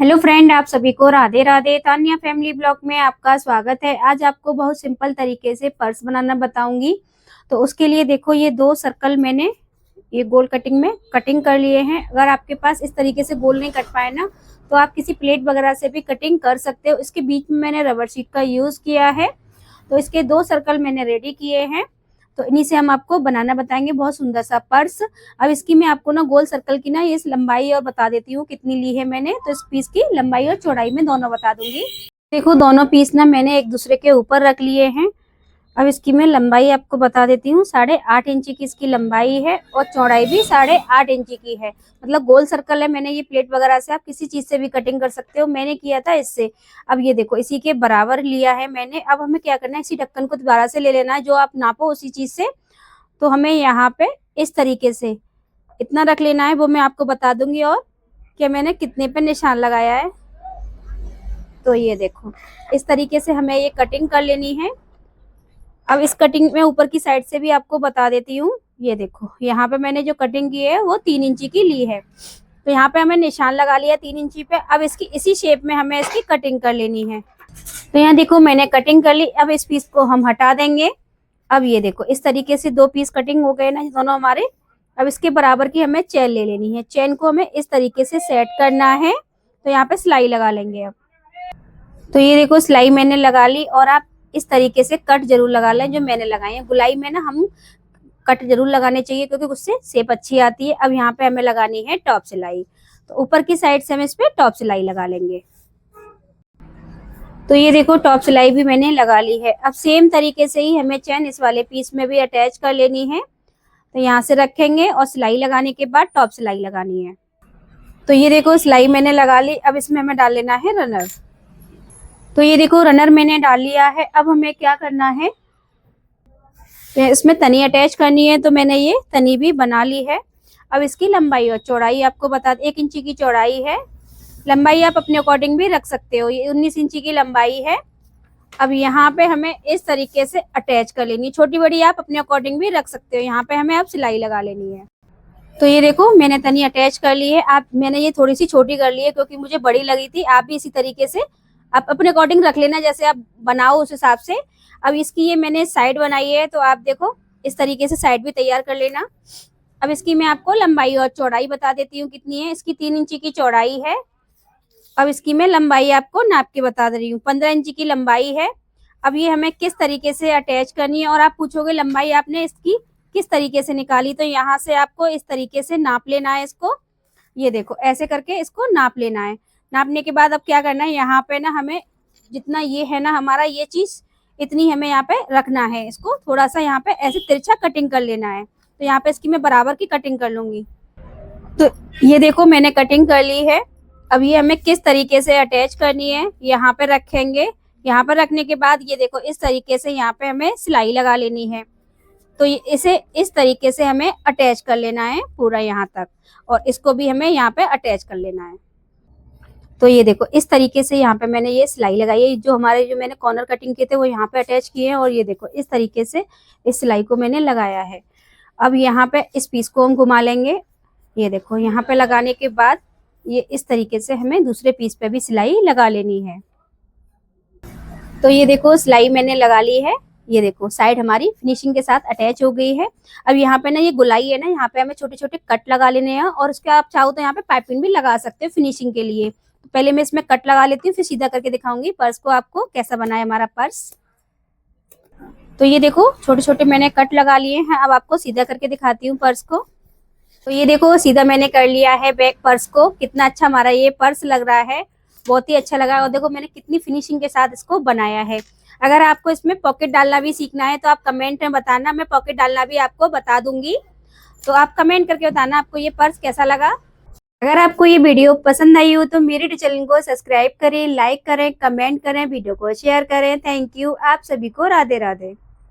Hello friend, आप सभी को राधे राधे। तान्या फैमिली ब्लॉग में आपका स्वागत है। आज आपको बहुत सिंपल तरीके से पर्स बनाना बताऊंगी। तो उसके लिए देखो, ये दो सर्कल मैंने ये गोल कटिंग में कटिंग कर लिए हैं। अगर आपके पास इस तरीके से गोल नहीं कट पाए ना, तो आप किसी प्लेट वगैरह से भी कटिंग कर सकते हो। इसके बीच में मैंने रबर शीट का यूज किया है। तो इसके दो सर्कल मैंने रेडी किए हैं। तो इन्हीं से हम आपको बनाना बताएंगे बहुत सुंदर सा पर्स। अब इसकी मैं आपको ना गोल सर्कल की ना ये लंबाई और बता देती हूँ कितनी ली है मैंने। तो इस पीस की लंबाई और चौड़ाई में दोनों बता दूंगी। देखो, दोनों पीस ना मैंने एक दूसरे के ऊपर रख लिए हैं। अब इसकी मैं लंबाई आपको बता देती हूँ। 8.5 इंची की इसकी लंबाई है और चौड़ाई भी 8.5 इंची की है। मतलब गोल सर्कल है। मैंने ये प्लेट वगैरह से, आप किसी चीज से भी कटिंग कर सकते हो। मैंने किया था इससे। अब ये देखो, इसी के बराबर लिया है मैंने। अब हमें क्या करना है, इसी ढक्कन को दोबारा से ले लेना है जो आप नापो उसी चीज से। तो हमें यहाँ पे इस तरीके से इतना रख लेना है, वो मैं आपको बता दूंगी। और कि मैंने कितने पे निशान लगाया है। तो ये देखो, इस तरीके से हमें ये कटिंग कर लेनी है। अब इस कटिंग में ऊपर की साइड से भी आपको बता देती हूँ। ये देखो, यहाँ पे मैंने जो कटिंग की है वो 3 इंची की ली है। तो यहाँ पे हमें निशान लगा लिया 3 इंची पे। अब इसकी इसी शेप में हमें इसकी कटिंग कर लेनी है। तो यहाँ देखो, मैंने कटिंग कर ली। अब इस पीस को हम हटा देंगे। अब ये देखो, इस तरीके से दो पीस कटिंग हो गए ना दोनों हमारे। अब इसके बराबर की हमें चेन ले लेनी है। चेन को हमें इस तरीके से सेट करना है। तो यहाँ पे सिलाई लगा लेंगे। अब तो ये देखो, सिलाई मैंने लगा ली। और आप इस तरीके से कट जरूर लगा लें जो मैंने लगाई है। गुलाई में ना हम कट जरूर लगाने चाहिए क्योंकि उससे शेप अच्छी आती है। अब यहाँ पे हमें लगानी है टॉप सिलाई। तो ऊपर की साइड से हम इस पे टॉप सिलाई लगा लेंगे। तो ये देखो, टॉप सिलाई भी मैंने लगा ली है। अब सेम तरीके से ही हमें चैन इस वाले पीस में भी अटैच कर लेनी है। तो यहाँ से रखेंगे और सिलाई लगाने के बाद टॉप सिलाई लगानी है। तो ये देखो, सिलाई मैंने लगा ली। अब इसमें हमें डाल लेना है रनर। तो ये देखो, रनर मैंने डाल लिया है। अब हमें क्या करना है, तो इसमें तनी अटैच करनी है। तो मैंने ये तनी भी बना ली है। अब इसकी लंबाई और चौड़ाई आपको बता 1 इंची की चौड़ाई है। लंबाई आप अपने अकॉर्डिंग भी रख सकते हो। ये 19 इंची की लंबाई है। अब यहाँ पे हमें इस तरीके से अटैच कर लेनी। छोटी बड़ी आप अपने अकॉर्डिंग भी रख सकते हो। यहाँ पे हमें अब सिलाई लगा लेनी है। तो ये देखो, मैंने तनी अटैच कर ली है। आप मैंने ये थोड़ी सी छोटी कर ली है क्योंकि मुझे बड़ी लगी थी। आप भी इसी तरीके से आप अपने अकॉर्डिंग रख लेना, जैसे आप बनाओ उस हिसाब से। अब इसकी ये मैंने साइड बनाई है। तो आप देखो, इस तरीके से साइड भी तैयार कर लेना। अब इसकी मैं आपको लंबाई और चौड़ाई बता देती हूँ कितनी है। इसकी 3 इंची की चौड़ाई है। अब इसकी मैं लंबाई आपको नाप के बता दे रही हूँ। 15 इंची की लंबाई है। अब ये हमें किस तरीके से अटैच करनी है। और आप पूछोगे लंबाई आपने इसकी किस तरीके से निकाली, तो यहाँ से आपको इस तरीके से नाप लेना है इसको। ये देखो, ऐसे करके इसको नाप लेना है। नापने के बाद अब क्या करना है, यहाँ पे ना हमें जितना ये है ना हमारा ये चीज, इतनी हमें यहाँ पे रखना है। इसको थोड़ा सा यहाँ पे ऐसे तिरछा कटिंग कर लेना है। तो यहाँ पे इसकी मैं बराबर की कटिंग कर लूंगी। तो ये देखो, मैंने कटिंग कर ली है। अब ये हमें किस तरीके से अटैच करनी है, यहाँ पे रखेंगे। यहाँ पर रखने के बाद ये देखो, इस तरीके से यहाँ पे हमें सिलाई लगा लेनी है। तो इसे इस तरीके से हमें अटैच कर लेना है पूरा यहाँ तक। और इसको भी हमें यहाँ पे अटैच कर लेना है। तो ये देखो, इस तरीके से यहाँ पे मैंने ये सिलाई लगाई है। जो हमारे जो मैंने कॉर्नर कटिंग किए थे वो यहाँ पे अटैच किए हैं। और ये देखो, इस तरीके से इस सिलाई को मैंने लगाया है। अब यहाँ पे इस पीस को हम घुमा लेंगे। ये देखो, यहाँ पे लगाने के बाद ये इस तरीके से हमें दूसरे पीस पे भी सिलाई लगा लेनी है। तो ये देखो, सिलाई मैंने लगा ली है। ये देखो, साइड हमारी फिनिशिंग के साथ अटैच हो गई है। अब यहाँ पे ना ये गुलाई है ना, यहाँ पे हमें छोटे छोटे कट लगा लेने हैं। और उसके आप चाहो तो यहाँ पे पाइपिंग भी लगा सकते हो फिनिशिंग के लिए। तो पहले मैं इसमें कट लगा लेती हूँ, फिर सीधा करके दिखाऊंगी पर्स को आपको कैसा बना है हमारा पर्स। तो ये देखो, छोटे छोटे मैंने कट लगा लिए हैं। अब आपको सीधा करके दिखाती हूँ पर्स को। तो ये देखो, सीधा मैंने कर लिया है बैक पर्स को। कितना अच्छा हमारा ये पर्स लग रहा है, बहुत ही अच्छा लगा। और देखो, मैंने कितनी फिनिशिंग के साथ इसको बनाया है। अगर आपको इसमें पॉकेट डालना भी सीखना है तो आप कमेंट में बताना, मैं पॉकेट डालना भी आपको बता दूंगी। तो आप कमेंट करके बताना आपको ये पर्स कैसा लगा। अगर आपको ये वीडियो पसंद आई हो तो मेरे चैनल को सब्सक्राइब करें, लाइक करें, कमेंट करें, वीडियो को शेयर करें। Thank you. आप सभी को राधे राधे।